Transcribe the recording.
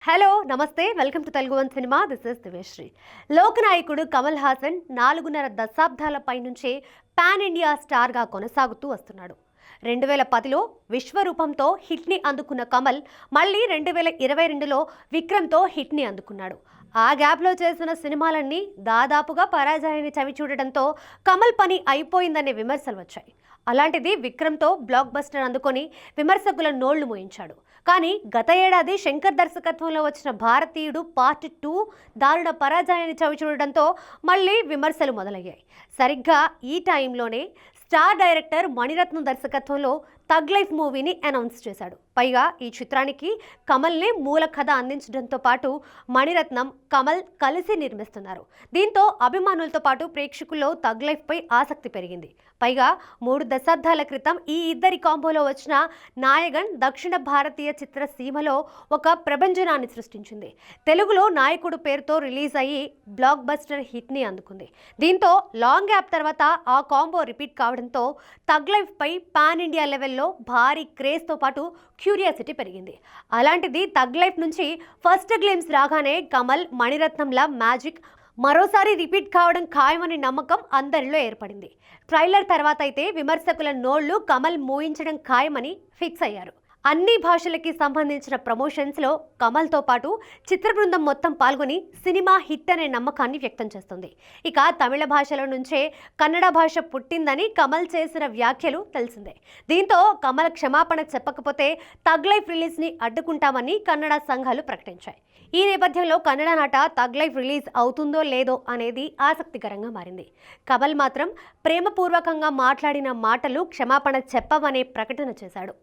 Hello నమస్తే welcome to Telugu one cinema. This is Diveshri. లోకనాయకుడు కమల్ హాసన్ 4.5 దశాబ్దాల పై నుంచే పాన్ ఇండియా స్టార్గా కొనసాగుతూ వస్తున్నాడు. 2010లో విశ్వరూపంతో హిట్ని అందుకున్న కమల్ మళ్ళీ 2022లో విక్రమ్తో హిట్ని అందుకున్నాడు. ఆ గ్యాప్లో చేసిన సినిమాలన్నీ దాదాపుగా పరాజయాన్ని చవిచూడటంతో కమల్ పని అయిపోయిందనే విమర్శలు వచ్చాయి. అలాంటిది విక్రమ్తో బ్లాక్ బస్టర్ అందుకొని విమర్శకుల నోళ్లు మోయించాడు. కానీ గత ఏడాది శంకర్ దర్శకత్వంలో వచ్చిన భారతీయుడు పార్ట్ 2 దారుణ పరాజయాన్ని చవిచూడడంతో మళ్ళీ విమర్శలు మొదలయ్యాయి. సరిగ్గా ఈ టైంలోనే స్టార్ డైరెక్టర్ మణిరత్నం దర్శకత్వంలో థగ్ లైఫ్ మూవీని అనౌన్స్ చేశాడు. పైగా ఈ చిత్రానికి కమల్నే మూల కథ అందించడంతో పాటు మణిరత్నం, కమల్ కలిసి నిర్మిస్తున్నారు. దీంతో అభిమానులతో పాటు ప్రేక్షకుల్లో థగ్ లైఫ్ పై ఆసక్తి పెరిగింది. పైగా 3 దశాబ్దాల క్రితం ఈ ఇద్దరి కాంబోలో వచ్చిన నాయగన్ దక్షిణ భారతీయ చిత్రసీమలో ఒక ప్రభంజనాన్ని సృష్టించింది. తెలుగులో నాయకుడు పేరుతో రిలీజ్ అయ్యి బ్లాక్ బస్టర్ హిట్ని అందుకుంది. దీంతో లాంగ్ గ్యాప్ తర్వాత ఆ కాంబో రిపీట్ కావడంతో థగ్ లైఫ్ పై పాన్ ఇండియా లెవెల్లో భారీ క్రేజ్తో పాటు క్యూరియాసిటీ పెరిగింది. అలాంటిది థగ్ లైఫ్ నుంచి ఫస్ట్ గ్లిమ్స్ రాగానే కమల్, మణిరత్నంల మ్యాజిక్ మరోసారి రిపీట్ కావడం ఖాయమనే నమ్మకం అందరిలో ఏర్పడింది. ట్రైలర్ తర్వాత అయితే విమర్శకుల నోళ్లు కమల్ మోయించడం ఖాయమని ఫిక్స్ అయ్యారు. అన్ని భాషలకి సంబంధించిన ప్రమోషన్స్లో కమల్తో పాటు చిత్ర బృందం మొత్తం పాల్గొని సినిమా హిట్ అనే నమ్మకాన్ని వ్యక్తం చేస్తుంది. ఇక తమిళ భాషల నుంచే కన్నడ భాష పుట్టిందని కమల్ చేసిన వ్యాఖ్యలు తెలిసిందే. దీంతో కమల్ క్షమాపణ చెప్పకపోతే థగ్ లైఫ్ రిలీజ్ని అడ్డుకుంటామని కన్నడ సంఘాలు ప్రకటించాయి. ఈ నేపథ్యంలో కన్నడ నాట థగ్ లైఫ్ రిలీజ్ అవుతుందో లేదో అనేది ఆసక్తికరంగా మారింది. కమల్ మాత్రం ప్రేమపూర్వకంగా మాట్లాడిన మాటలు క్షమాపణ చెప్పవనే ప్రకటన చేశాడు.